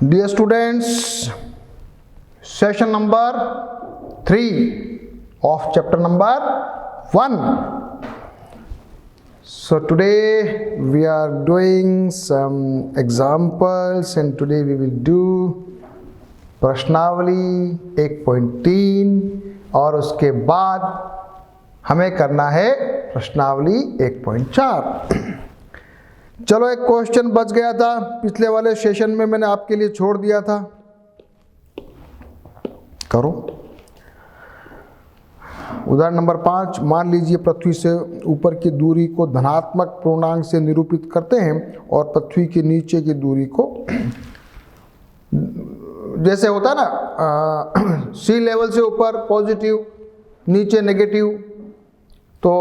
Dear students, session number 3 of chapter number 1. So today we are doing some examples and today we will do प्रश्नावली 1.3 और उसके बाद हमें करना है प्रश्नावली 1.4। चलो, एक क्वेश्चन बच गया था पिछले वाले सेशन में, मैंने आपके लिए छोड़ दिया था। करो। उदाहरण नंबर 5, मान लीजिए पृथ्वी से ऊपर की दूरी को धनात्मक पूर्णांक से निरूपित करते हैं और पृथ्वी के नीचे की दूरी को जैसे होता है ना, सी लेवल से ऊपर पॉजिटिव, नीचे नेगेटिव। तो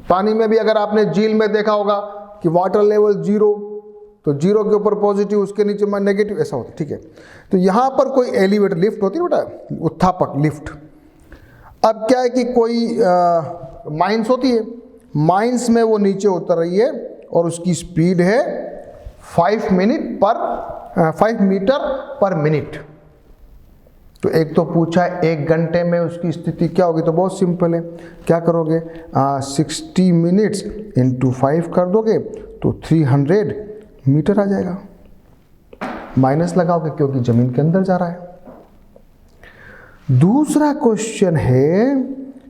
पानी में भी अगर आपने झील में देखा होगा कि वाटर लेवल 0, तो 0 के ऊपर पॉजिटिव, उसके नीचे में नेगेटिव, ऐसा होता है। ठीक है, तो यहाँ पर कोई एलिवेटर लिफ्ट होती है बेटा, उत्थापक लिफ्ट। अब क्या है कि कोई माइंस होती है, माइंस में वो नीचे उतर रही है और उसकी स्पीड है 5 मीटर पर मिनट। तो एक तो पूछा 1 घंटे में उसकी स्थिति क्या होगी, तो बहुत सिंपल है। क्या करोगे, 60 मिनट्स इंटू 5 कर दोगे तो 300 मीटर आ जाएगा। माइनस लगाओगे क्योंकि जमीन के अंदर जा रहा है। दूसरा क्वेश्चन है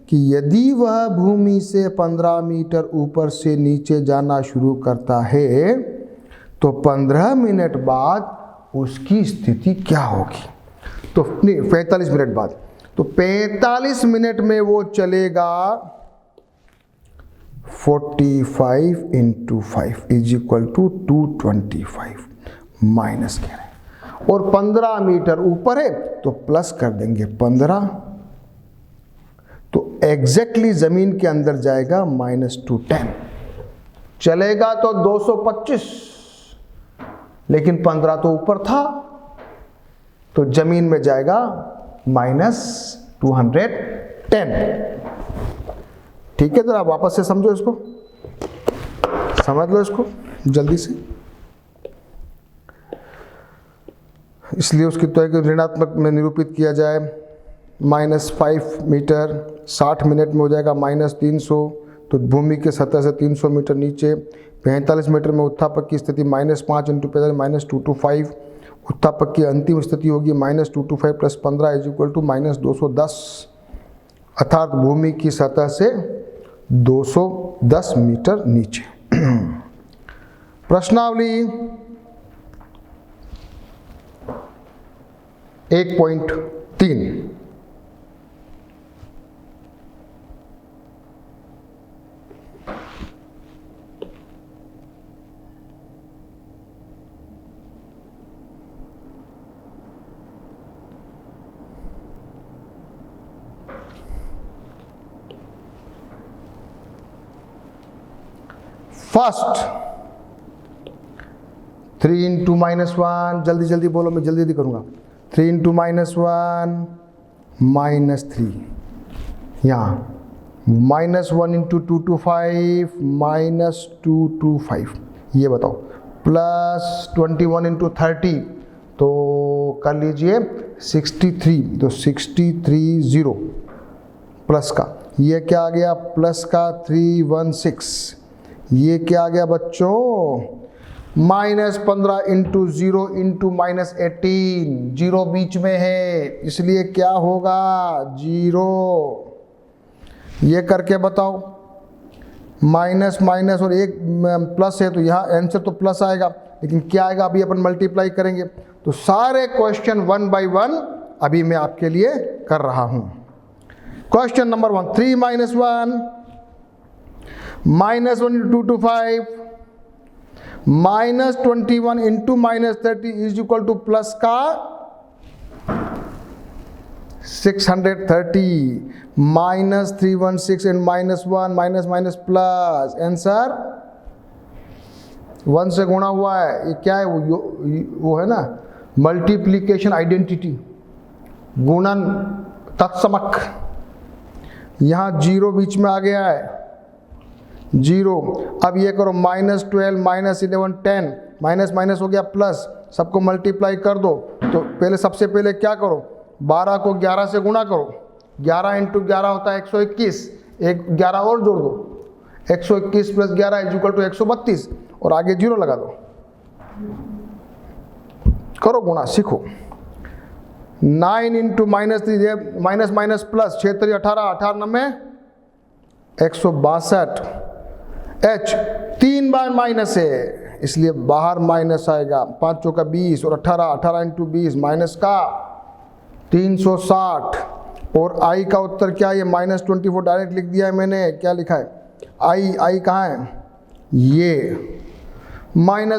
कि यदि वह भूमि से 15 मीटर ऊपर से नीचे जाना शुरू करता है तो 15 मिनट बाद उसकी स्थिति क्या होगी। तो 45 मिनट बाद, तो 45 मिनट में वो चलेगा 45 into 5 is equal to 225 minus कह रहे हैं। और 15 मीटर ऊपर है तो प्लस कर देंगे 15, तो एग्जैक्टली जमीन के अंदर जाएगा -210। चलेगा तो 225, लेकिन 15 तो ऊपर था, तो जमीन में जाएगा -210। ठीक है, तो आप वापस से समझो इसको, समझ लो इसको जल्दी से। इसलिए उसकी त्वरण को ऋणात्मक में निरूपित किया जाए। -5 मीटर 60 मिनट में हो जाएगा -300, तो भूमि के सतह से 300 मीटर नीचे। 45 मीटर में उत्थापक की स्थिति -5 इंटू 45 -225। उत्थापक की अंतिम स्थिति होगी -225 प्लस 15 इज इक्वल टू -210, अर्थात भूमि की सतह से 210 मीटर नीचे। प्रश्नावली 1.3। फर्स्ट 3 इंटू -1, जल्दी जल्दी बोलो, मैं जल्दी जल्दी करूँगा। 3 इंटू -1 -3, यहाँ -1 इंटू 225 -225, ये बताओ। प्लस 21 इंटू 30, तो कर लीजिए 63, तो 630 प्लस का, ये क्या आ गया प्लस का 316। ये क्या आ गया बच्चों, -15 इंटू 0 इंटू -18, 0 बीच में है, इसलिए क्या होगा 0। ये करके बताओ, माइनस माइनस और एक प्लस है, तो यहाँ आंसर तो प्लस आएगा, लेकिन क्या आएगा अभी अपन मल्टीप्लाई करेंगे। तो सारे क्वेश्चन 1 बाय 1 अभी मैं आपके लिए कर रहा हूँ। Question number 1, 3 -1 -1 into 225 -21 into -30 is equal two plus का 630 -316 एंड -1 माइनस प्लस, आंसर 1 से गुणा हुआ है। ये क्या है, वो है ना मल्टीप्लिकेशन आइडेंटिटी, गुणन तत्समक। यहाँ 0 बीच में आ गया है, 0। अब ये करो -12 -11 10, माइनस माइनस हो गया प्लस, सबको मल्टीप्लाई कर दो। तो पहले सबसे पहले क्या करो, 12 को 11 से गुणा करो, 11 इंटू 11 होता है 121, एक 11 और जोड़ दो, 121 प्लस 11 इज इक्वल टू 132 और आगे 0 लगा दो। करो गुणा, सीखो। 9 into -3 minus minus plus, 6 3 18, 18 9 162। H 3 बार माइनस है इसलिए बाहर माइनस आएगा, 5 चौका 20 और 18, 18 इंटू 20 माइनस का 360। और I का उत्तर क्या है, -24 डायरेक्ट लिख दिया है मैंने। क्या लिखा है I कहाँ है, ये -1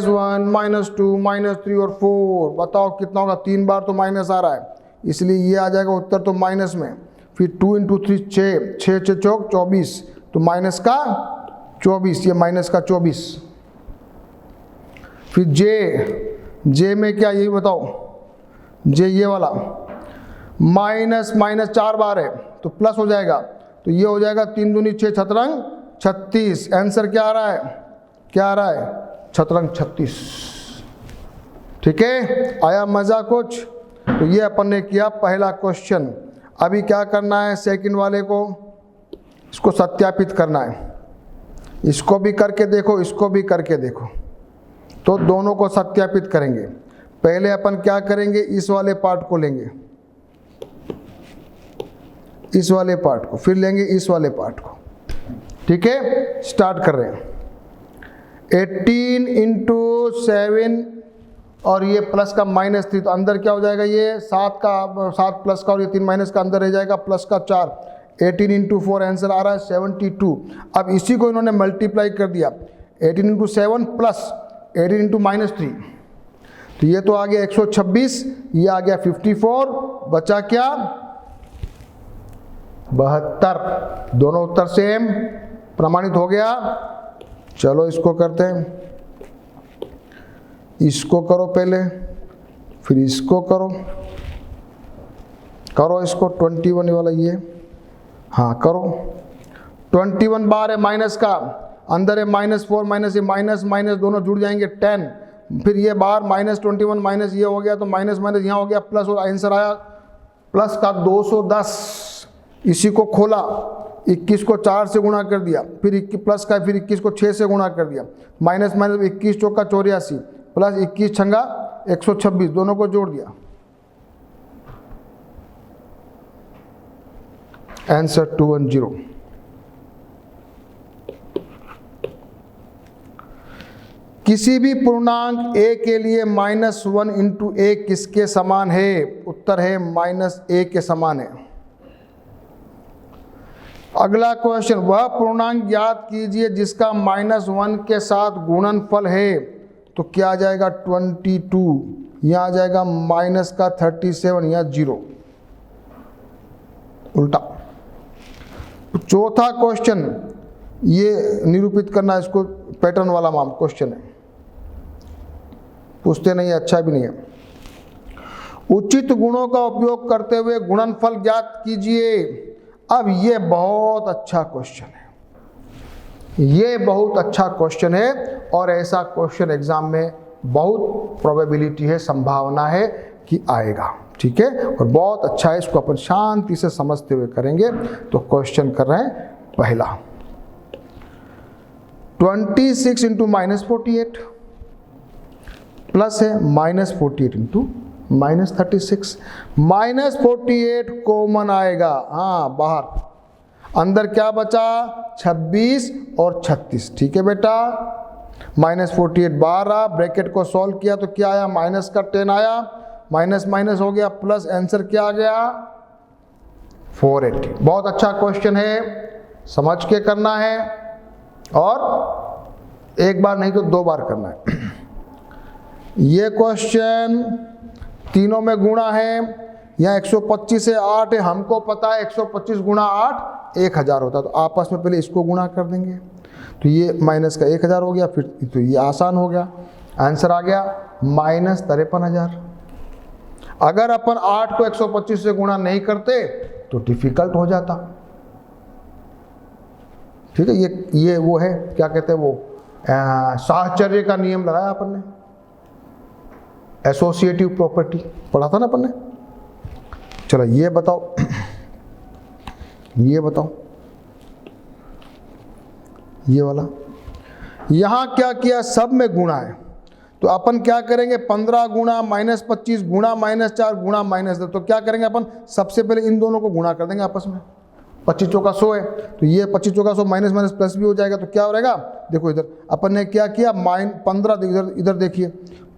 -2 -3 और 4। बताओ कितना होगा, 3 बार तो माइनस आ रहा है इसलिए ये आ जाएगा उत्तर तो माइनस में। फिर 2 इंटू 3 6, 6 6 चौक 24, तो माइनस का 24, ये माइनस का 24। फिर जे में क्या, यही बताओ, जे ये वाला माइनस 4 बार है तो प्लस हो जाएगा, तो ये हो जाएगा 3 दूनी 6 छतरंग 36। आंसर क्या आ रहा है, क्या आ रहा है, छतरंग 36। ठीक है, आया मजा कुछ। तो ये अपन ने किया पहला क्वेश्चन। अभी क्या करना है, सेकंड वाले को इसको सत्यापित करना है। इसको भी करके देखो, इसको भी करके देखो, तो दोनों को सत्यापित करेंगे। पहले अपन क्या करेंगे, इस वाले पार्ट को लेंगे, इस वाले पार्ट को, फिर लेंगे इस वाले पार्ट को। ठीक है, स्टार्ट कर रहे हैं। 18 इंटू 7 और ये प्लस का -3, तो अंदर क्या हो जाएगा, ये 7 प्लस का और ये 3 माइनस का अंदर रह जाएगा, प्लस का 4। 18 इंटू 4 आंसर आ रहा है 72। अब इसी को इन्होंने मल्टीप्लाई कर दिया, 18 इंटू 7 प्लस 18 इंटू -3, तो ये तो आ गया 126, ये आ गया 54, बचा क्या 72। दोनों उत्तर सेम प्रमाणित हो गया। चलो इसको करते हैं, इसको करो पहले, फिर इसको करो, करो इसको 21 वाला, ये हाँ करो। 21 बार है माइनस का, अंदर है -4 माइनस, ये माइनस माइनस दोनों जुड़ जाएंगे 10, फिर ये बाहर -21 माइनस ये हो गया, तो माइनस माइनस यहाँ हो गया प्लस, और आंसर आया प्लस का 210। इसी को खोला, 21 को 4 से गुणा कर दिया, फिर 21 प्लस का, फिर 21 को 6 से गुणा कर दिया, माइनस माइनस 21 चौका 84 प्लस 21 छंगा 126, दोनों को जोड़ दिया, आंसर 210। किसी भी पूर्णांक a के लिए -1 इंटू a किसके समान है, उत्तर है -a के समान है। अगला क्वेश्चन, वह पूर्णांक ज्ञात कीजिए जिसका -1 के साथ गुणनफल है, तो क्या आ जाएगा 22, यहाँ आ जाएगा माइनस का 37, यहाँ 0, उल्टा। चौथा क्वेश्चन, ये निरूपित करना, इसको पैटर्न वाला माम क्वेश्चन है, पूछते नहीं है, अच्छा भी नहीं है। उचित गुणों का उपयोग करते हुए गुणनफल ज्ञात कीजिए। अब ये बहुत अच्छा क्वेश्चन है, ये बहुत अच्छा क्वेश्चन है, और ऐसा क्वेश्चन एग्जाम में बहुत प्रोबेबिलिटी है, संभावना है कि आएगा। ठीक है, और बहुत अच्छा है, इसको अपन शांति से समझते हुए करेंगे। तो क्वेश्चन कर रहे हैं पहला, 26 इंटू -48 प्लस है -48 इंटू -36, -48 कॉमन आएगा, हाँ बाहर, अंदर क्या बचा 26 और 36। ठीक है बेटा, -48 बाहर आ, ब्रैकेट को सॉल्व किया तो क्या आया, माइनस का 10 आया, माइनस माइनस हो गया प्लस, आंसर क्या आ गया 480। बहुत अच्छा क्वेश्चन है, समझ के करना है, और एक बार नहीं तो 2 बार करना है। ये क्वेश्चन तीनों में गुणा है, यहाँ 125 से 8 है, हमको पता है 125 गुणा 8 1000 होता है, तो आपस में पहले इसको गुणा कर देंगे, तो ये माइनस का 1000 हो गया, फिर तो ये आसान हो गया, आंसर आ गया -53,000। अगर अपन 8 को 125 से गुणा नहीं करते तो डिफिकल्ट हो जाता। ठीक है, ये वो है, क्या कहते हैं वो, साहचर्य का नियम लगाया अपन ने। एसोसिएटिव प्रॉपर्टी पढ़ा था ना अपन ने। चलो ये बताओ, ये बताओ, ये वाला यहां क्या किया, सब में गुणा है, तो अपन क्या करेंगे 15 गुणा -25 गुणा -4 गुणा -10, तो क्या करेंगे अपन सबसे पहले इन दोनों को गुणा कर देंगे आपस में। 25 चौका 100 है, तो ये 25 चौका 100 माइनस माइनस प्लस भी हो जाएगा, तो क्या हो रहेगा, देखो इधर अपन ने क्या किया 15, इधर देखिए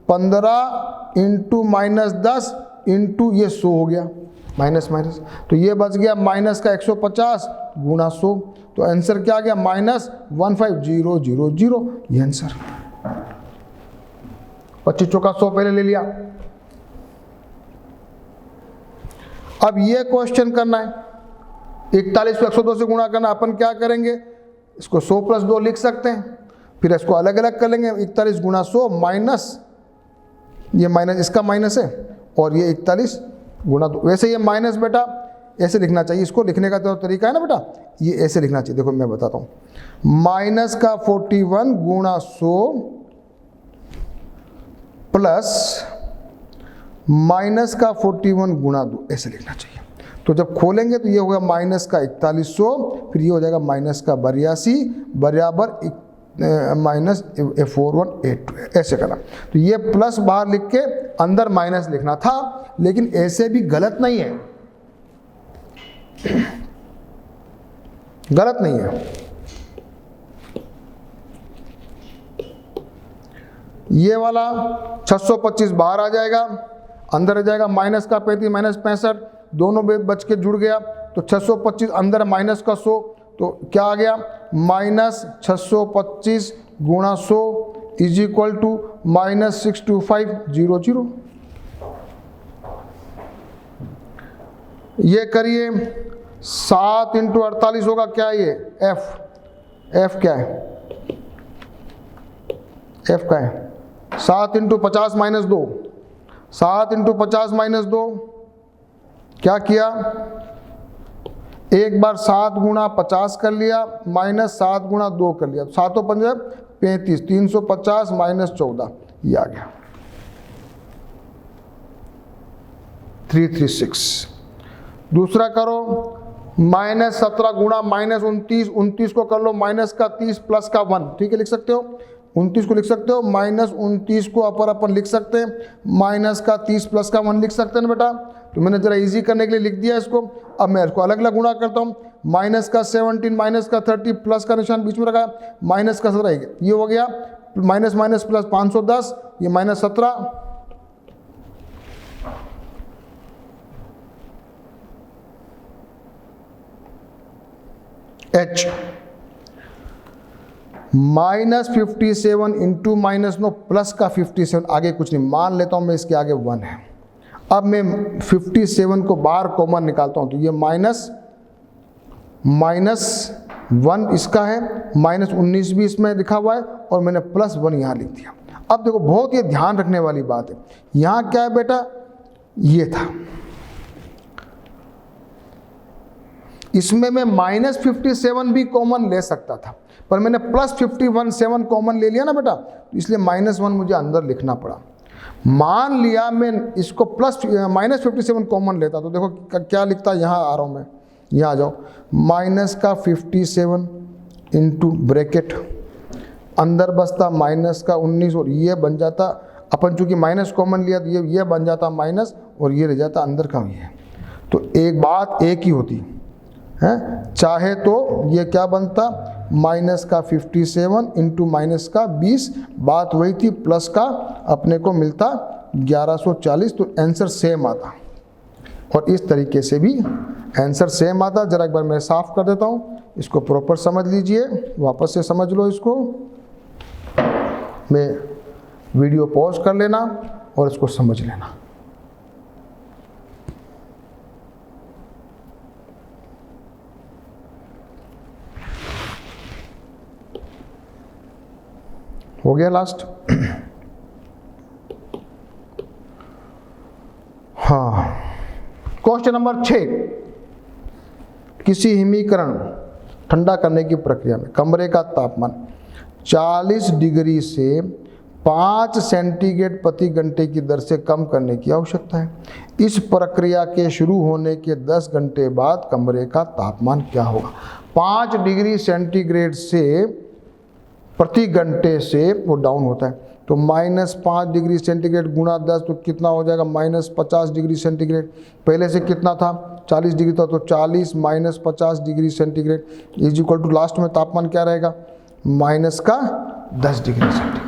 15 इंटू -10 इंटू ये 100 हो गया माइनस माइनस, तो ये बच गया माइनस का 150 गुणा 100, तो आंसर क्या आ गया -15000, ये आंसर। 25 चौका 100 पहले ले लिया। अब ये क्वेश्चन करना है, 41 को 102 से गुणा करना, अपन क्या करेंगे इसको 100 + 2 लिख सकते हैं, फिर इसको अलग अलग कर लेंगे, 41 गुणा 100 माइनस ये माइनस इसका माइनस है और ये 41 गुणा 2, वैसे ये माइनस बेटा ऐसे लिखना चाहिए, इसको लिखने का तो तरीका है ना बेटा, ये ऐसे लिखना चाहिए। देखो मैं बताता हूँ, माइनस का 41 गुणा 100 प्लस माइनस का 41 गुणा 2, ऐसे लिखना चाहिए। तो जब खोलेंगे तो ये होगा माइनस का 4100, फिर ये हो जाएगा माइनस का 82 बराबर -4182, ऐसे करना। तो ये प्लस बाहर लिख के अंदर माइनस लिखना था, लेकिन ऐसे भी गलत नहीं है, गलत नहीं है। ये वाला 625 बाहर आ जाएगा, अंदर आ जाएगा माइनस का 35 माइनस 65, दोनों बच के जुड़ गया, तो 625 अंदर माइनस का 100, तो क्या आ गया -625 गुणा 100 इज इक्वल टू -62500। ये करिए 7 × 48 होगा, क्या ये एफ क्या है, एफ का है 7 × 50 - 2, 7 × 50 - 2 क्या किया, एक बार 7 गुणा 50 कर लिया माइनस 7 गुणा 2 कर लिया, 7 × 5 = 35, 350 - 14, ये आ गया 336। दूसरा करो -17 गुणा -29, 29 को कर लो माइनस का 30 प्लस का 1, ठीक है लिख सकते हो, 29 को लिख सकते हो, -29 को अपन लिख सकते हैं, माइनस का 30 प्लस का 1 लिख सकते हैं ना बेटा, तो मैंने जरा इजी करने के लिए लिख दिया इसको। अब मैं इसको अलग अलग गुणा करता हूँ, माइनस का 17 माइनस का 30 प्लस का निशान बीच में रखा, माइनस का 17, ये हो गया माइनस माइनस प्लस 510, ये -17, H -57 इंटू -9 प्लस का 57, आगे कुछ नहीं, मान लेता हूँ मैं इसके आगे 1 है। अब मैं 57 को बाहर कॉमन निकालता हूँ, तो ये -1 इसका है, -19 भी इसमें लिखा हुआ है और मैंने +1 यहाँ लिख दिया। अब देखो बहुत ये ध्यान रखने वाली बात है, यहाँ क्या है बेटा, ये था, इसमें मैं -57 भी कॉमन ले सकता था, पर मैंने +51 कॉमन ले लिया ना बेटा, इसलिए -1 मुझे अंदर लिखना पड़ा। मान लिया मैं इसको -57 कॉमन लेता, तो देखो क्या लिखता, यहाँ आ रहा हूँ मैं, यहाँ आ जाओ, माइनस का 57 इंटू ब्रैकेट, अंदर बसता माइनस का 19 और ये बन जाता, अपन चूंकि माइनस कॉमन लिया तो ये बन जाता माइनस और ये रह जाता अंदर का ये। तो एक बात एक ही होती है, चाहे तो ये क्या बनता माइनस का 57 इंटू माइनस का 20, बात वही थी, प्लस का अपने को मिलता 1140, तो आंसर सेम आता। और इस तरीके से भी आंसर सेम आता। जरा एक बार मैं साफ कर देता हूँ, इसको प्रॉपर समझ लीजिए, वापस से समझ लो इसको, मैं वीडियो पॉज कर लेना और इसको समझ लेना। हो गया लास्ट। हाँ, क्वेश्चन नंबर 6, किसी हिमीकरण ठंडा करने की प्रक्रिया में कमरे का तापमान 40 डिग्री से 5 सेंटीग्रेड प्रति घंटे की दर से कम करने की आवश्यकता है। इस प्रक्रिया के शुरू होने के 10 घंटे बाद कमरे का तापमान क्या होगा? 5 डिग्री सेंटीग्रेड से प्रति घंटे से वो डाउन होता है, तो -5 डिग्री सेंटीग्रेड गुणा 10 तो कितना हो जाएगा? -50 डिग्री सेंटीग्रेड। पहले से कितना था? 40 डिग्री था, तो 40 - 50 degree centigrade is equal to last में तापमान क्या रहेगा? -10 डिग्री सेंटीग्रेड।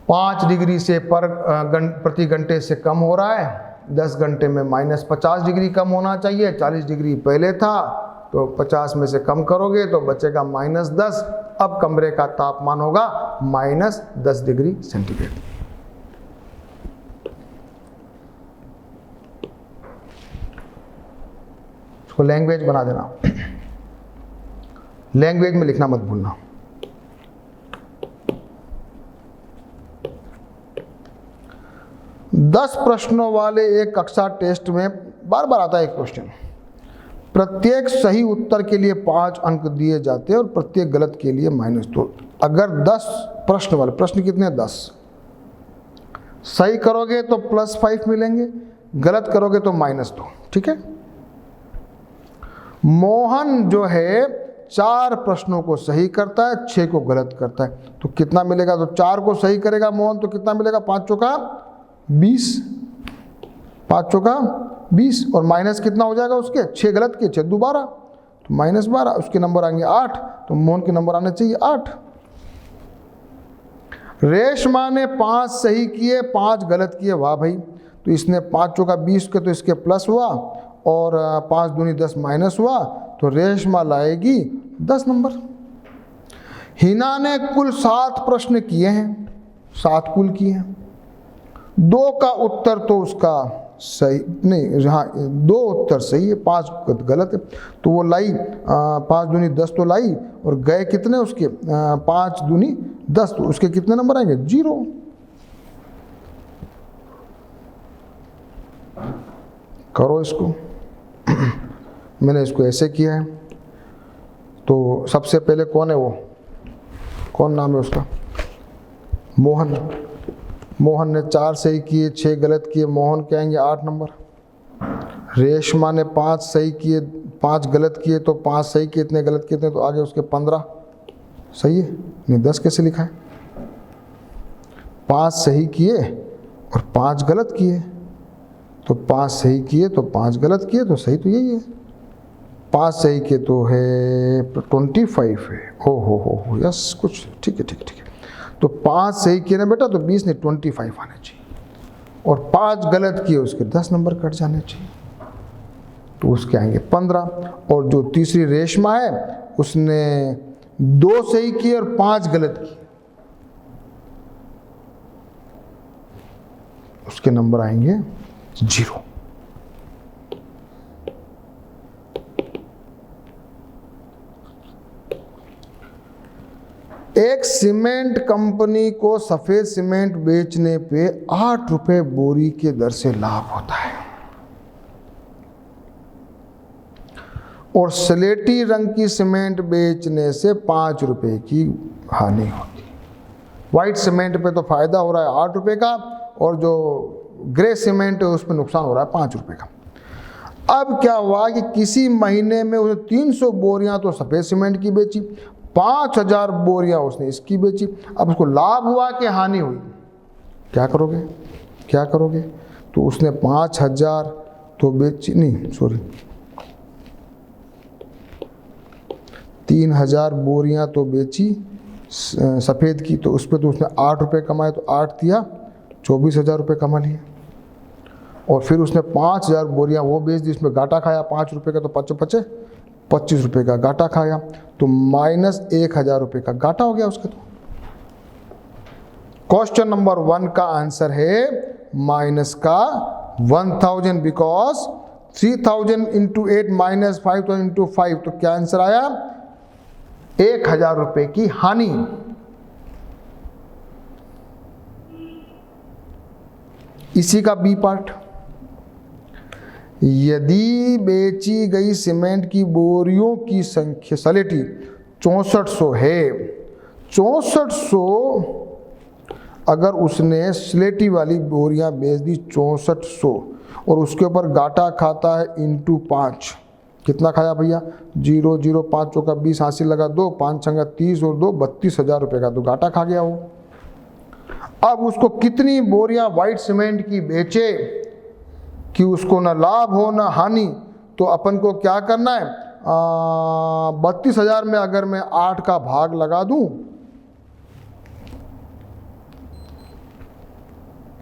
5 डिग्री से प्रति घंटे से कम हो रहा है, 10 घंटे में -50 डिग्री कम होना चाहिए। 40 डिग्री पहले था, तो 50 में से कम करोगे तो बचेगा -10। अब कमरे का तापमान होगा -10 डिग्री सेंटीग्रेड। इसको लैंग्वेज बना देना, लैंग्वेज में लिखना मत भूलना। दस प्रश्नों वाले एक कक्षा टेस्ट में बार बार आता है एक क्वेश्चन। प्रत्येक सही उत्तर के लिए 5 अंक दिए जाते हैं और प्रत्येक गलत के लिए -2। अगर 10 प्रश्न वाले, प्रश्न कितने? 10 सही करोगे तो +5 मिलेंगे, गलत करोगे तो -2। ठीक है। मोहन जो है 4 प्रश्नों को सही करता है, 6 को गलत करता है, तो कितना मिलेगा? तो 4 को सही करेगा मोहन, तो कितना मिलेगा? 5 चौका 20, 5 चौका 20, और माइनस कितना हो जाएगा उसके? 6 गलत के, 6 2 12, तो -12। उसके नंबर आएंगे 8, तो मोहन के नंबर आने चाहिए 8। रेशमा ने 5 सही किए, 5 गलत किए। वाह भाई, तो इसने 5 चौका 20 के, तो इसके प्लस हुआ, और 5 दूनी 10 माइनस हुआ, तो रेशमा लाएगी 10 नंबर। हिना ने कुल 7 प्रश्न किए हैं, 7 कुल किए हैं। 2 का उत्तर तो उसका सही नहीं, हाँ 2 उत्तर सही है, 5 गलत है, तो वो लाई 5 दूनी 10 तो लाई, और गए कितने उसके? 5 दूनी 10, तो उसके कितने नंबर आएंगे? 0। करो इसको। मैंने इसको ऐसे किया है, तो सबसे पहले कौन है वो? कौन नाम है उसका? मोहन। मोहन ने 4 सही किए, 6 गलत किए, मोहन के आएंगे 8 नंबर। रेशमा ने 5 सही किए, 5 गलत किए, तो 5 सही किए, इतने गलत किए, तो आगे उसके 15। सही है? नहीं 10 कैसे लिखा है? 5 सही किए और 5 गलत किए, तो 5 सही किए तो 5 गलत किए, तो सही तो यही है। 5 सही किए तो है 25 है। हो यस, कुछ ठीक है, ठीक है, ठीक है। तो 5 सही किए ना बेटा, तो 20 नहीं 25 आने चाहिए, और 5 गलत किए उसके 10 नंबर कट जाने चाहिए, तो उसके आएंगे 15। और जो तीसरी रेशमा है, उसने 2 सही किए और 5 गलत किए, उसके नंबर आएंगे 0। एक सीमेंट कंपनी को सफेद सीमेंट बेचने पे 8 रुपए बोरी के दर से लाभ होता है, और स्लेटी रंग की सीमेंट बेचने से 5 रुपए की हानि होती है। वाइट सीमेंट पे तो फायदा हो रहा है 8 रुपए का, और जो ग्रे सीमेंट है उस पर नुकसान हो रहा है 5 रुपए का। अब क्या हुआ कि किसी महीने में उसने 300 बोरियां तो सफेद सीमेंट की बेची, 5000 बोरियां उसने इसकी बेची। अब उसको लाभ हुआ कि हानि हुई? क्या करोगे? क्या करोगे? तो उसने 5000 तो बेची, नहीं सॉरी 3000 बोरियां तो बेची सफ़ेद की, तो उस पर तो उसने 8 रुपये कमाए, तो 8 दिया 24000 रुपये कमा लिए। और फिर उसने 5000 बोरियां वो बेच दी, उसमें घाटा खाया 5 रुपये का, तो 5 25 रुपये का घाटा खाया, तो -1000 रुपये का घाटा हो गया उसके। तो क्वेश्चन नंबर 1 का आंसर है -1000, बिकॉज 3000 इंटू 8 -5000 इंटू 5, तो क्या आंसर आया? 1000 रुपये की हानि। इसी का बी पार्ट, यदि बेची गई सीमेंट की बोरियों की संख्या स्लेटी 6400 है, 6400 अगर उसने स्लेटी वाली बोरियां बेच दी 6400 और उसके ऊपर घाटा खाता है इंटू 5, कितना खाया भैया? 0 0 5 चौका 20, हासिल लगा 2, 5 छंगा 30 और 2 32,000 रुपये का तो घाटा खा गया वो। अब उसको कितनी बोरियां वाइट सीमेंट की बेचे कि उसको ना लाभ हो ना हानि, तो अपन को क्या करना है? 32,000 में अगर मैं 8 का भाग लगा दूं,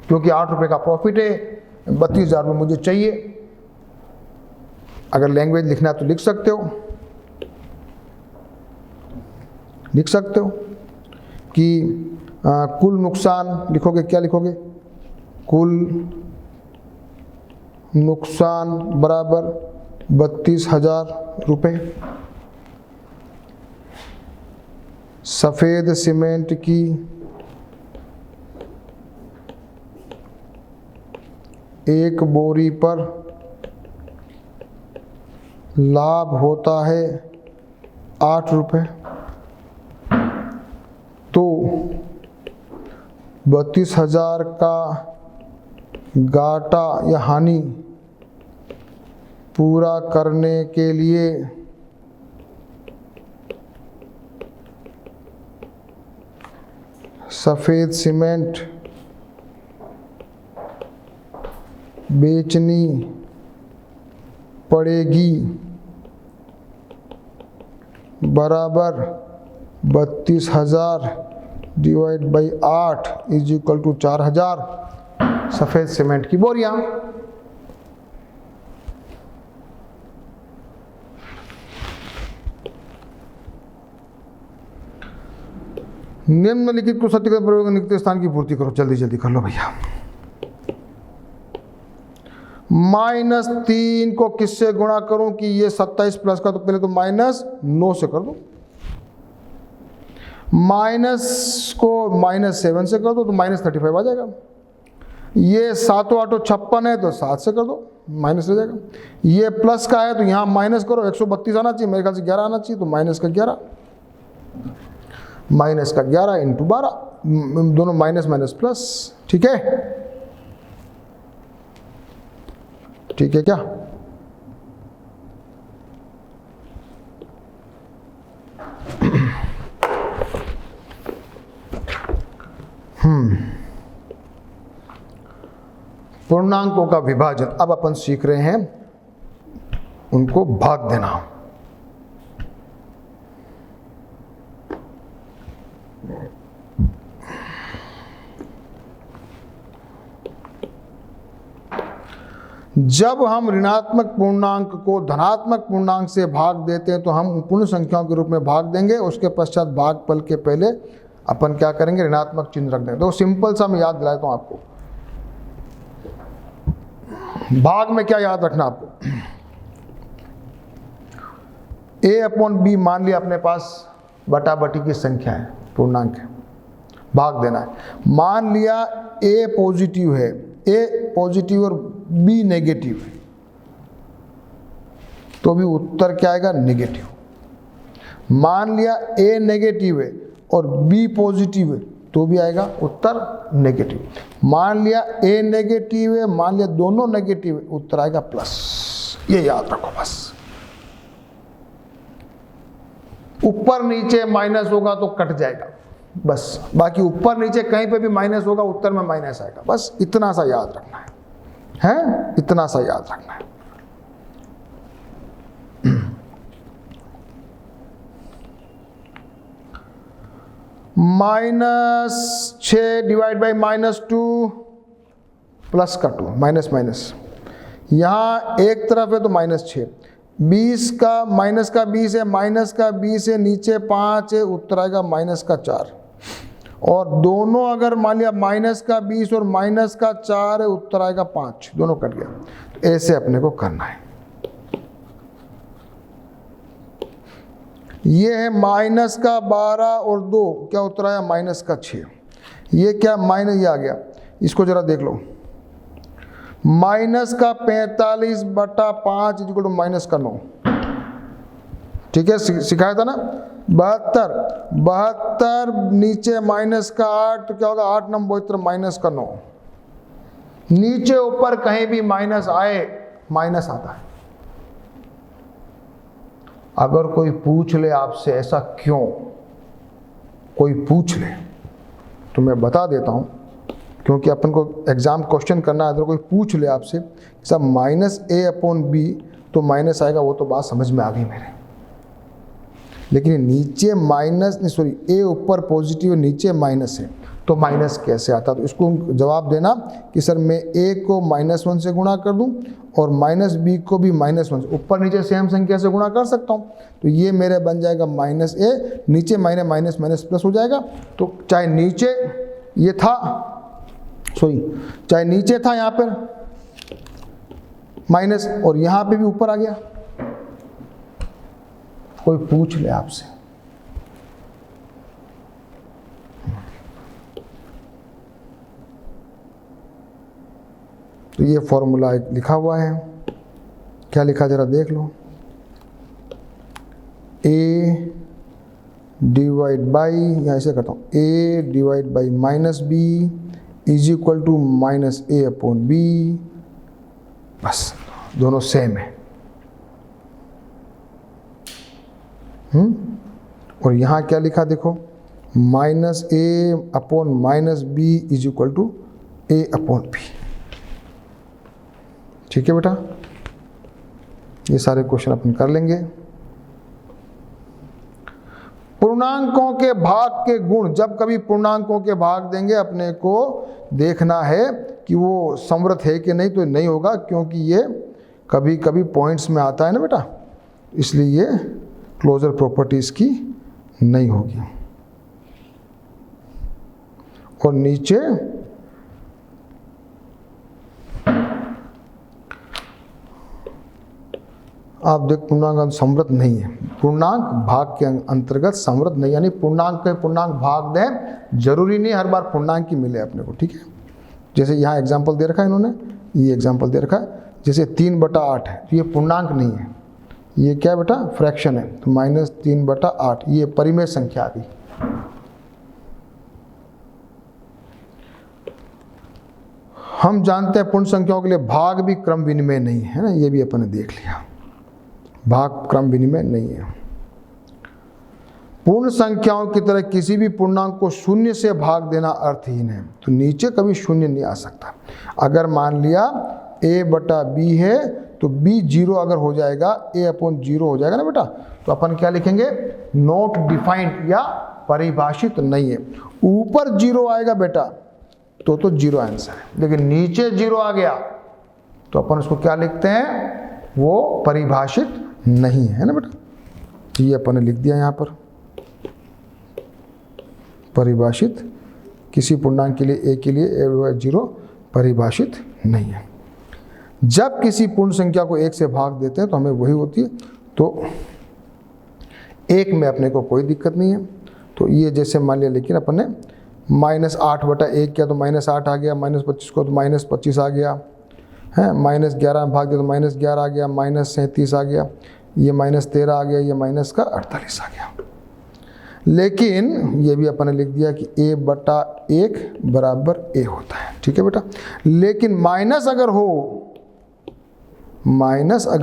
क्योंकि 8 रुपये का प्रॉफिट है, 32,000 में मुझे चाहिए। अगर लैंग्वेज लिखना है तो लिख सकते हो, कि कुल नुकसान लिखोगे, क्या लिखोगे? कुल नुकसान बराबर 32,000 रुपये। सफ़ेद सीमेंट की एक बोरी पर लाभ होता है 8 रुपये, तो 32,000 का घाटा या हानि पूरा करने के लिए सफ़ेद सीमेंट बेचनी पड़ेगी बराबर 32,000 divide by 8 is equal to 4,000 सफ़ेद सीमेंट की बोरियां। निम्नलिखित को सत्य प्रयोग रिक्त स्थान की पूर्ति करो, जल्दी जल्दी कर लो भैया। -3 को किससे गुणा करूं कि ये 27 प्लस का, तो पहले तो -9 से कर दो, माइनस को -7 से कर दो तो -35 आ जाएगा। ये 7 8 56 है तो 7 से कर दो, माइनस हो जाएगा। ये प्लस का है तो यहाँ माइनस करो, 132 आना चाहिए, मेरे ख्याल से 11 आना चाहिए, तो माइनस का 11 इंटू 12, दोनों माइनस माइनस प्लस। ठीक है, ठीक है क्या? पूर्णांकों का विभाजन, अब अपन सीख रहे हैं उनको भाग देना। जब हम ऋणात्मक पूर्णांक को धनात्मक पूर्णांक से भाग देते हैं तो हम पूर्ण संख्याओं के रूप में भाग देंगे, उसके पश्चात भागफल के पहले अपन क्या करेंगे? ऋणात्मक चिन्ह रख देंगे। तो सिंपल सा मैं याद दिलाता हूं आपको, भाग में क्या याद रखना आपको? a/b मान लिया अपने पास बटा बटी की संख्या है, पूर्णांक है, भाग देना है। मान लिया a पॉजिटिव है, a पॉजिटिव और b नेगेटिव है, तो भी उत्तर क्या आएगा? नेगेटिव। मान लिया a नेगेटिव है और b पॉजिटिव है, तो भी आएगा उत्तर नेगेटिव। मान लिया a नेगेटिव है, मान लिया दोनों नेगेटिव है, उत्तर आएगा प्लस। ये याद रखो बस। ऊपर नीचे माइनस होगा तो कट जाएगा बस, बाकी ऊपर नीचे कहीं पे भी माइनस होगा, उत्तर में माइनस आएगा, बस इतना सा याद रखना है, इतना सा याद रखना है। -6 डिवाइड बाई -2 प्लस का 2, माइनस माइनस, यहाँ एक तरफ है तो -6, 20 का माइनस का 20 है, माइनस का 20 है, नीचे 5 है, उत्तर आएगा -4। और दोनों अगर मान लिया माइनस का 20 और माइनस का 4 है, उत्तर आएगा 5, दोनों कट गया। तो ऐसे अपने को करना है। ये है माइनस का 12 और 2, क्या उत्तर आया? -6। ये क्या माइनस, ये आ गया, इसको जरा देख लो, -45 बटा 5 इक्वल टू -9, ठीक है, सिखाया था ना। 72 नीचे माइनस का 8 तो क्या होगा, 8 नंबर इतना माइनस का 9। नीचे ऊपर कहीं भी माइनस आए, माइनस आता है। अगर कोई पूछ ले आपसे ऐसा क्यों, कोई पूछ ले तो मैं बता देता हूं, क्योंकि अपन को एग्जाम क्वेश्चन करना है। अगर कोई पूछ ले आपसे सब -a/b तो माइनस आएगा, वो तो बात समझ में आ गई मेरे। लेकिन नीचे माइनस नहीं, सॉरी, a ऊपर पॉजिटिव नीचे माइनस है तो माइनस कैसे आता। तो इसको जवाब देना कि सर मैं a को -1 से गुणा कर दूं और -b को भी -1 से, ऊपर नीचे सेम संख्या से गुणा कर सकता हूं। तो ये मेरे बन जाएगा -a, नीचे माइनस माइनस माइनस प्लस हो जाएगा। तो चाहे नीचे ये था, सॉरी, चाहे नीचे था यहाँ पर माइनस और यहाँ पे भी ऊपर आ गया। कोई पूछ ले आपसे, तो ये फॉर्मूला लिखा हुआ है। क्या लिखा जरा देख लो, a डिवाइड बाई, यहाँ ऐसे करता हूँ, a divide by -b is equal to -a/b। बस दोनों सेम है। और यहाँ क्या लिखा देखो, -a/-b is equal to a/b। ठीक है बेटा, ये सारे क्वेश्चन अपन कर लेंगे। पूर्णांकों के भाग के गुण, जब कभी पूर्णांकों के भाग देंगे अपने को देखना है कि वो समवर्त है कि नहीं, तो नहीं होगा, क्योंकि ये कभी कभी पॉइंट्स में आता है ना बेटा, इसलिए ये क्लोजर प्रॉपर्टीज की नहीं होगी। और नीचे आप देख, पूर्णांक समवर्त नहीं है, पूर्णांक भाग के अंतर्गत समवर्त नहीं, यानी पूर्णांक के पूर्णांक भाग दें, जरूरी नहीं हर बार पूर्णांक की मिले अपने को। ठीक है, जैसे यहाँ एग्जांपल दे रखा है इन्होंने, ये एग्जांपल दे रखा है, जैसे 3/8 है, तो ये पूर्णांक नहीं है, ये क्या बेटा, फ्रैक्शन है, तो -3/8 ये परिमेय संख्या आ गई। हम जानते हैं पूर्ण संख्याओं के लिए भाग भी क्रम विनिमय नहीं है ना, ये भी अपन ने देख लिया, भाग क्रम विनिमय नहीं है। पूर्ण संख्याओं की तरह किसी भी पूर्णांक को शून्य से भाग देना अर्थहीन है, तो नीचे कभी शून्य नहीं आ सकता। अगर मान लिया a/b है तो b 0 अगर हो जाएगा, a/0 हो जाएगा ना बेटा, तो अपन क्या लिखेंगे, नॉट डिफाइंड या परिभाषित नहीं है। ऊपर 0 आएगा बेटा तो 0 आंसर है, लेकिन नीचे 0 आ गया तो अपन उसको क्या लिखते हैं, वो परिभाषित नहीं है ना बेटा। ये अपन ने लिख दिया यहाँ पर, परिभाषित किसी पूर्णांक के लिए a के लिए a/0 परिभाषित नहीं है। जब किसी पूर्ण संख्या को 1 से भाग देते हैं तो हमें वही होती है, तो 1 में अपने को कोई दिक्कत नहीं है। तो ये जैसे मान लिया, लेकिन अपन ने -8/1 किया तो -8 आ गया, -25 को तो -25 आ गया है, -11 में भाग दिया तो -11 आ गया, -37 आ गया, ये -13 आ गया, ये -48 आ गया। लेकिन ये भी अपन ने लिख दिया कि a/1 बराबर a होता है। ठीक है बेटा, लेकिन माइनस अगर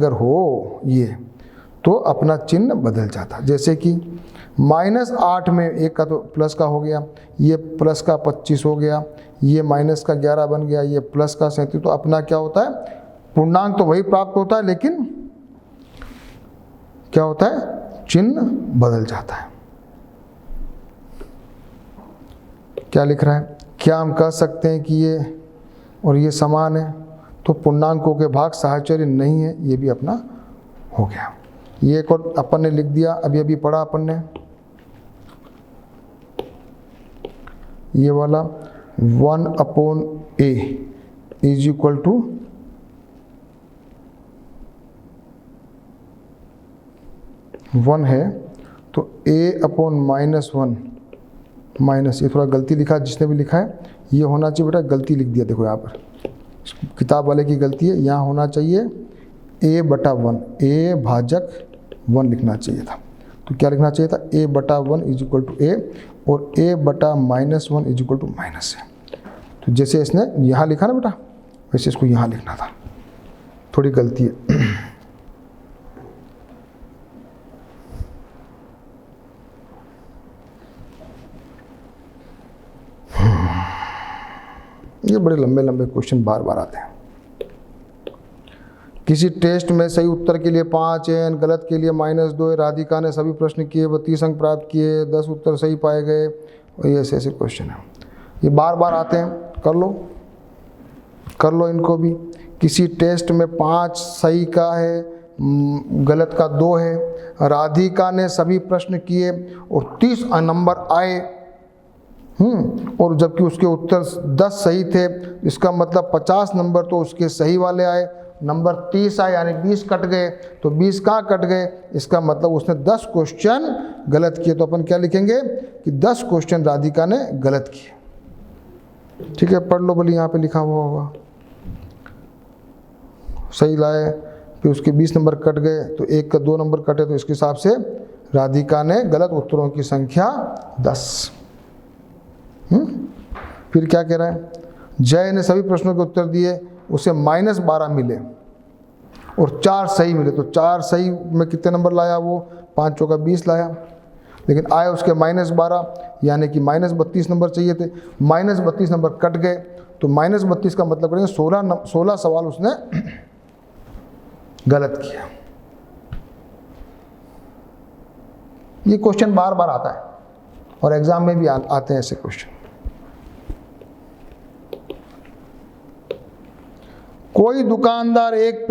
हो ये, तो अपना चिन्ह बदल जाता। जैसे कि -8 में 1 का तो प्लस का हो गया, ये प्लस का 25 हो गया, ये -11 बन गया, ये प्लस का 37, तो अपना क्या होता है, पूर्णांक तो वही प्राप्त होता है, लेकिन क्या होता है, चिन्ह बदल जाता है। क्या लिख रहा है, क्या हम कह सकते हैं कि ये और ये समान है, तो पूर्णांकों के भाग साहचर्य नहीं है, ये भी अपना हो गया। ये एक और अपन ने लिख दिया, अभी पढ़ा अपन ने, ये वाला 1/a इज इक्वल टू 1 है, तो a/-1 माइनस, ये थोड़ा गलती लिखा जिसने भी लिखा है, ये होना चाहिए बेटा, गलती लिख दिया देखो यहाँ पर, किताब वाले की गलती है, यहाँ होना चाहिए a/1, a भाजक 1 लिखना चाहिए था। तो क्या लिखना चाहिए था, a/1 is equal to a और a/-1 is equal to minus है। तो जैसे इसने यहाँ लिखा ना बेटा, वैसे इसको यहाँ लिखना था, थोड़ी गलती है। ये बड़े लंबे लंबे क्वेश्चन बार बार आते हैं। किसी टेस्ट में सही उत्तर के लिए 5 है, गलत के लिए -2 है। राधिका ने सभी प्रश्न किए, 32 अंक प्राप्त किए, 10 उत्तर सही पाए गए। और ये ऐसे ऐसे क्वेश्चन हैं, ये बार बार आते हैं। कर लो इनको भी। किसी टेस्ट में 5 सही का है, गलत का 2 है। राधिका ने सभी प्रश्न किए और 30 नंबर आए, और जबकि उसके उत्तर 10 सही थे, इसका मतलब 50 नंबर तो उसके सही वाले आए, नंबर 30 आए, यानी 20 कट गए। तो 20 कहाँ कट गए, इसका मतलब उसने 10 क्वेश्चन गलत किए। तो अपन क्या लिखेंगे कि 10 क्वेश्चन राधिका ने गलत किए। ठीक है, पढ़ लो बोली, यहाँ पे लिखा हुआ होगा। सही लाए, फिर उसके 20 नंबर कट गए, तो 1 का 2 नंबर कटे, तो इसके हिसाब से राधिका ने गलत उत्तरों की संख्या 10। फिर क्या कह रहा है, जय ने सभी प्रश्नों के उत्तर दिए, उसे -12 मिले और 4 सही मिले। तो 4 सही में कितने नंबर लाया वो, 5 चौका 20 लाया, लेकिन आए उसके -12, यानी कि -32 नंबर चाहिए थे। -32 नंबर कट गए, तो -32 का मतलब करेंगे 16 सवाल उसने गलत किया। ये क्वेश्चन बार बार आता है और एग्जाम में भी आते हैं ऐसे क्वेश्चन। कोई दुकानदार एक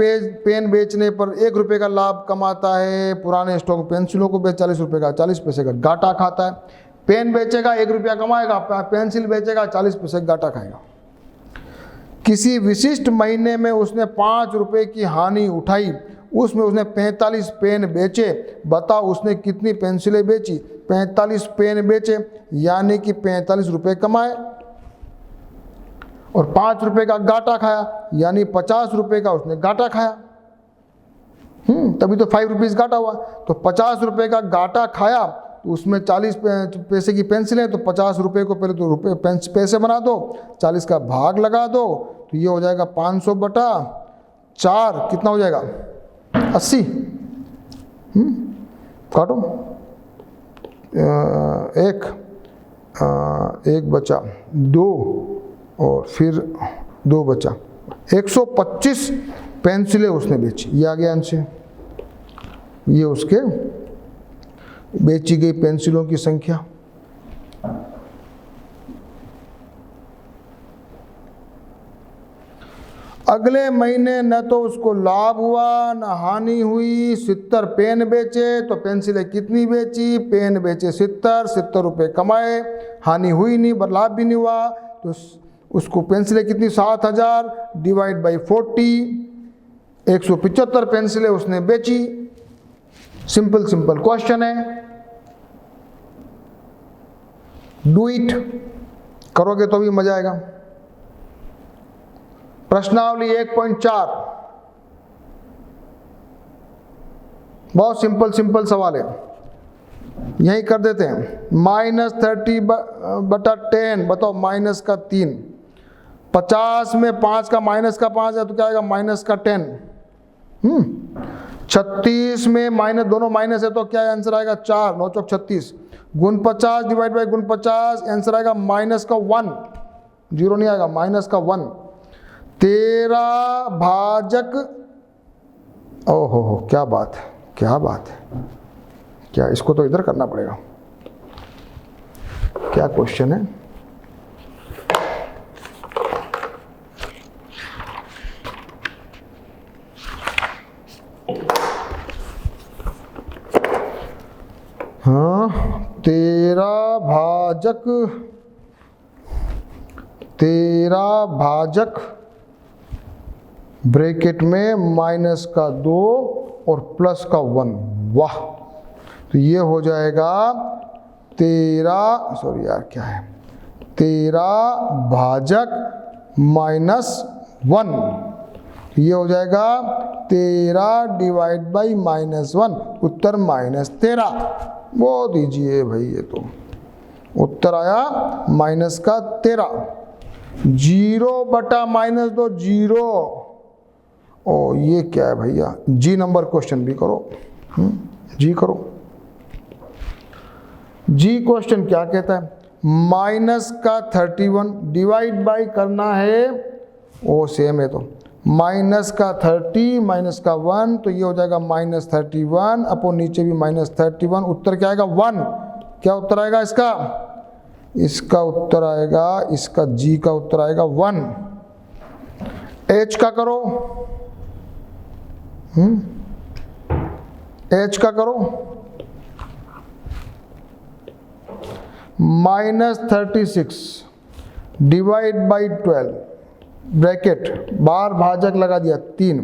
पेन बेचने पर 1 रुपये का लाभ कमाता है। पुराने स्टॉक पेंसिलों को बेच 40 रुपये का, 40 पैसे का घाटा खाता है। पेन बेचेगा 1 रुपया कमाएगा, पेंसिल बेचेगा 40 पैसे का घाटा खाएगा। किसी विशिष्ट महीने में उसने 5 रुपये की हानि उठाई, उसमें उसने 45 पेन बेचे। बताओ उसने कितनी पेंसिलें बेची। 45 पेन बेचे यानी कि 45 रुपये कमाए, और 5 रुपये का घाटा खाया यानी 50 रुपये का उसने घाटा खाया। तभी तो 5 रुपीज़ घाटा हुआ। तो 50 रुपये का घाटा खाया, तो उसमें 40 पैसे की पेंसिलें, तो 50 रुपये को पहले तो पैसे बना दो, 40 का भाग लगा दो, तो ये हो जाएगा 500/4, कितना हो जाएगा 80। काटो, एक बचा 2 और फिर 2 बचा, 125 पेंसिलें उसने बेची। ये आ गया आंसर। ये उसके बेची गई पेंसिलों की संख्या। अगले महीने न तो उसको लाभ हुआ न हानि हुई। 70 पेन बेचे, तो पेंसिलें कितनी बेची, पेन बेचे 70 रुपये कमाए, हानि हुई नहीं, पर लाभ भी नहीं हुआ। तो उसको पेंसिलें कितनी, 7000 डिवाइड बाई 40, 175 पेंसिलें उसने बेची। सिंपल क्वेश्चन है, डू इट। करोगे तो भी मजा आएगा। प्रश्नावली 1.4 बहुत सिंपल सवाल है, यही कर देते हैं। -30/10, बताओ माइनस का 3। 50 में 5 का -5 है, तो क्या आएगा -10। 36 में माइनस, दोनों माइनस है, तो क्या आंसर आएगा 4, 9 चौक 36। 49 डिवाइड बाई 49, आंसर आएगा -1, 0 नहीं आएगा, -1। 13 भाजक, ओहो क्या बात है, क्या इसको तो इधर करना पड़ेगा। क्या क्वेश्चन है, हाँ 13 भाजक ब्रैकेट में -2 और +1। वाह, तो ये हो जाएगा 13 भाजक -1। तो ये हो जाएगा 13 डिवाइड बाई -1, उत्तर -13। बहुत ईजी है भाई, ये तो उत्तर आया -13। 0/-2 0। ओ ये क्या है भैया, जी नंबर क्वेश्चन भी करो। जी करो। जी क्वेश्चन क्या कहता है, -31 डिवाइड बाई करना है, वो सेम है तो -30 -1, तो ये हो जाएगा -31 अपो नीचे भी -31, उत्तर क्या आएगा 1। क्या उत्तर आएगा इसका, इसका उत्तर आएगा, इसका जी का उत्तर आएगा 1। एच का करो, एच का करो, -36 डिवाइड बाई 12 ब्रैकेट बाहर भाजक लगा दिया 3,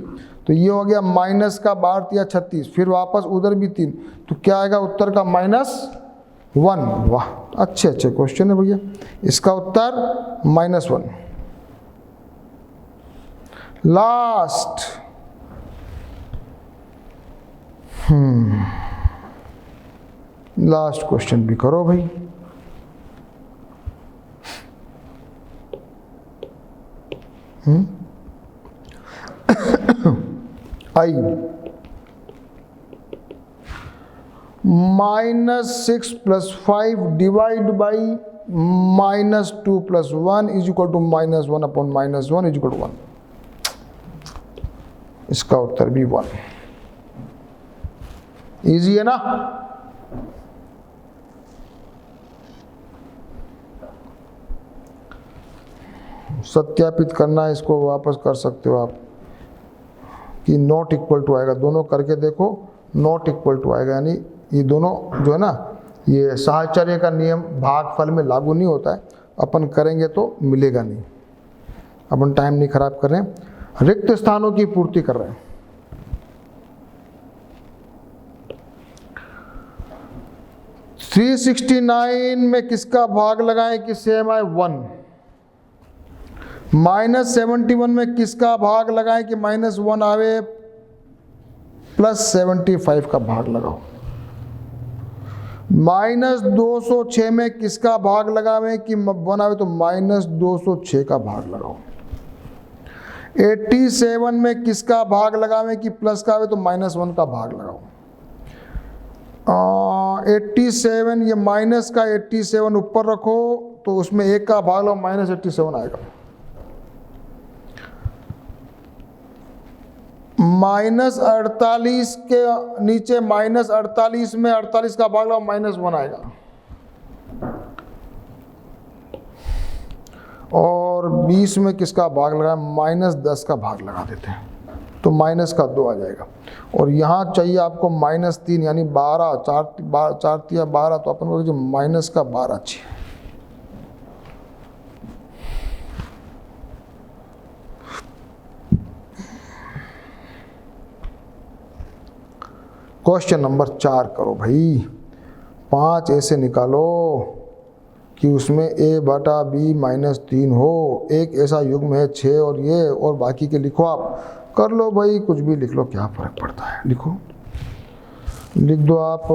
तो ये हो गया माइनस का बाहर दिया 36, फिर वापस उधर भी 3, तो क्या आएगा उत्तर का -1। वाह अच्छे अच्छे क्वेश्चन है भैया। इसका उत्तर -1। लास्ट लास्ट क्वेश्चन भी करो भाई। आई -6 + 5 divide by -2 + 1 is equal to -1 upon -1 is equal to 1। इसका उत्तर भी 1। इजी है ना। सत्यापित करना है, इसको वापस कर सकते हो आप कि नॉट इक्वल टू आएगा, दोनों करके देखो नॉट इक्वल टू आएगा, यानी ये दोनों जो है ना, ये साहचर्य का नियम भागफल में लागू नहीं होता है, अपन करेंगे तो मिलेगा नहीं। अपन टाइम नहीं खराब कर रहे हैं, रिक्त स्थानों की पूर्ति कर रहे हैं। (369) में किसका भाग लगाएं कि सेम आए 1। -71 में किसका भाग लगाएं कि -1 आवे, +75 का भाग लगाओ। -206 में किसका भाग लगावें कि 1 आवे, तो -206 का भाग लगाओ। 87 में किसका भाग लगावें कि प्लस का आवे, तो -1 का भाग लगाओ। 87 ये माइनस का 87 ऊपर रखो, तो उसमें 1 का भाग लो, -87 आएगा। -48 के नीचे -48 में 48 का भाग लो, -1 आएगा। और 20 में किसका भाग लगाए, -10 का भाग लगा देते हैं, तो -2 आ जाएगा। और यहाँ चाहिए आपको -3 यानी 12, 4 या 12, तो अपन को -12 चाहिए। क्वेश्चन नंबर 4 करो भाई। 5 ऐसे निकालो कि उसमें a/b -3 हो, एक ऐसा युग्म है 6 और ये, और बाकी के लिखो आप। कर लो भाई, कुछ भी लिख लो, क्या फर्क पड़ता है, लिखो। लिख दो आप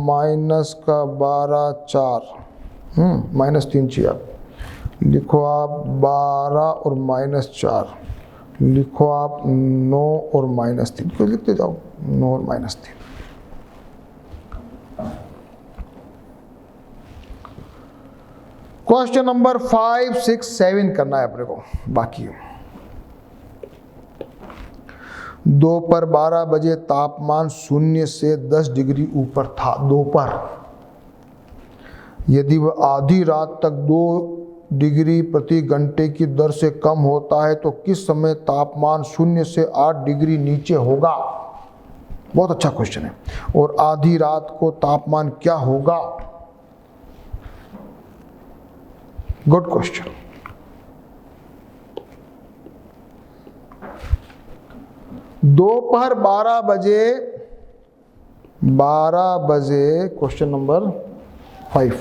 -12 4, -3 चाहिए आप, लिखो आप 12 और -4, लिखो आप 9 और -3, क्यों लिखते जाओ 9 और -3। क्वेश्चन नंबर 5, 6, 7 करना है अपने को। बाकी दोपहर 12 बजे तापमान 0 से 10 डिग्री ऊपर था। दोपहर, यदि वह आधी रात तक 2 डिग्री प्रति घंटे की दर से कम होता है, तो किस समय तापमान 0 से 8 डिग्री नीचे होगा। बहुत अच्छा क्वेश्चन है। और आधी रात को तापमान क्या होगा। Good question. दोपहर 12 बजे क्वेश्चन नंबर 5,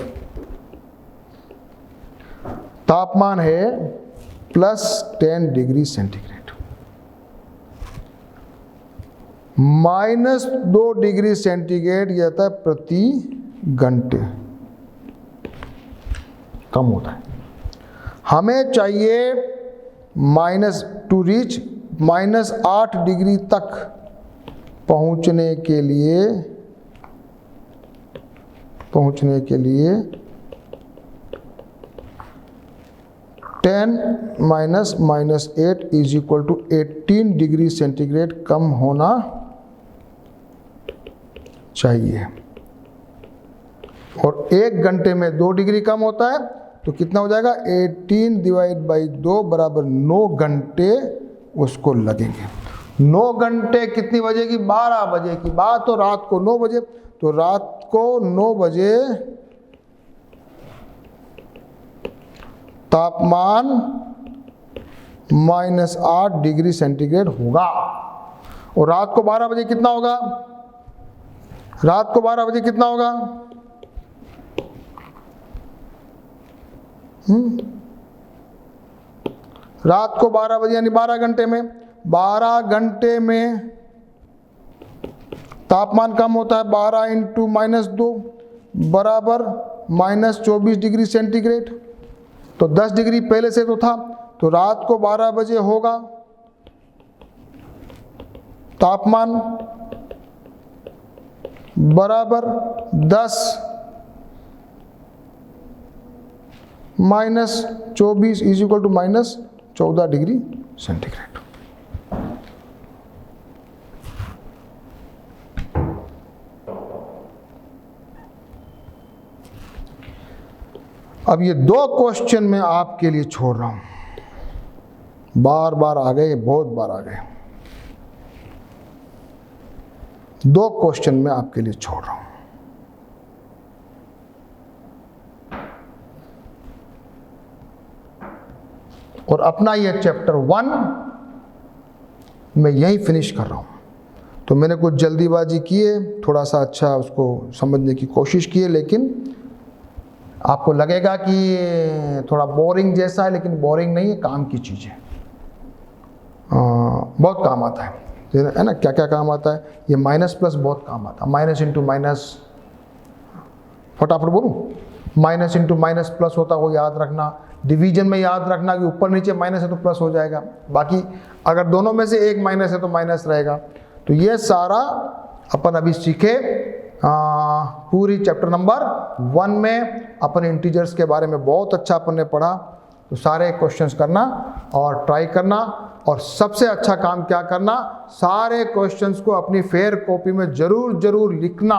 तापमान है +10 डिग्री सेंटीग्रेड। -2 डिग्री सेंटीग्रेड ये आता है प्रति घंटे कम होता है। हमें चाहिए टू रीच -8 डिग्री तक पहुंचने के लिए 10 -8 is equal to 18 degree centigrade कम होना चाहिए। और 1 घंटे में 2 डिग्री कम होता है तो कितना हो जाएगा, 18 डिवाइड बाई 2 बराबर 9 घंटे उसको लगेंगे। 9 घंटे कितनी बजे की, 12 बजे की बात, तो रात को 9 बजे, तो रात को 9 बजे तापमान -8 डिग्री सेंटीग्रेड होगा। और रात को 12 बजे कितना होगा, रात को 12 बजे कितना होगा, रात को 12 बजे यानी 12 घंटे में, 12 घंटे में तापमान कम होता है 12 इंटू -2 बराबर -24 डिग्री सेंटीग्रेड। तो 10 डिग्री पहले से तो था, तो रात को 12 बजे होगा तापमान बराबर 10 -24 is equal to -14 degree centigrade. अब ये 2 क्वेश्चन मैं आपके लिए छोड़ रहा हूं, बार बार आ गए, बहुत बार आ गए। 2 क्वेश्चन मैं आपके लिए छोड़ रहा हूं। और अपना ये चैप्टर 1 मैं यही फिनिश कर रहा हूं। तो मैंने कुछ जल्दीबाजी की है, थोड़ा सा अच्छा उसको समझने की कोशिश की है, लेकिन आपको लगेगा कि थोड़ा बोरिंग जैसा है, लेकिन बोरिंग नहीं है, काम की चीज़ है, बहुत काम आता है ना। क्या क्या काम आता है, ये माइनस प्लस बहुत काम आता है। माइनस इंटू माइनस, फटाफट बोलूँ, माइनस इंटू माइनस प्लस होता है, वो याद रखना। डिवीजन में याद रखना कि ऊपर नीचे माइनस है तो प्लस हो जाएगा, बाकी अगर दोनों में से एक माइनस है तो माइनस रहेगा। तो ये सारा अपन अभी सीखे। पूरी चैप्टर नंबर 1 में अपन इंटीजर्स के बारे में बहुत अच्छा अपन ने पढ़ा। तो सारे क्वेश्चंस करना और ट्राई करना, और सबसे अच्छा काम क्या करना, सारे क्वेश्चंस को अपनी फेयर कॉपी में जरूर लिखना।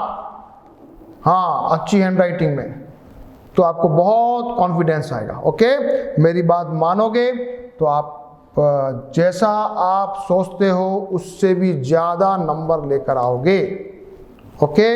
हाँ, अच्छी हैंडराइटिंग में, तो आपको बहुत कॉन्फिडेंस आएगा। ओके, मेरी बात मानोगे तो आप जैसा आप सोचते हो उससे भी ज़्यादा नंबर लेकर आओगे। ओके।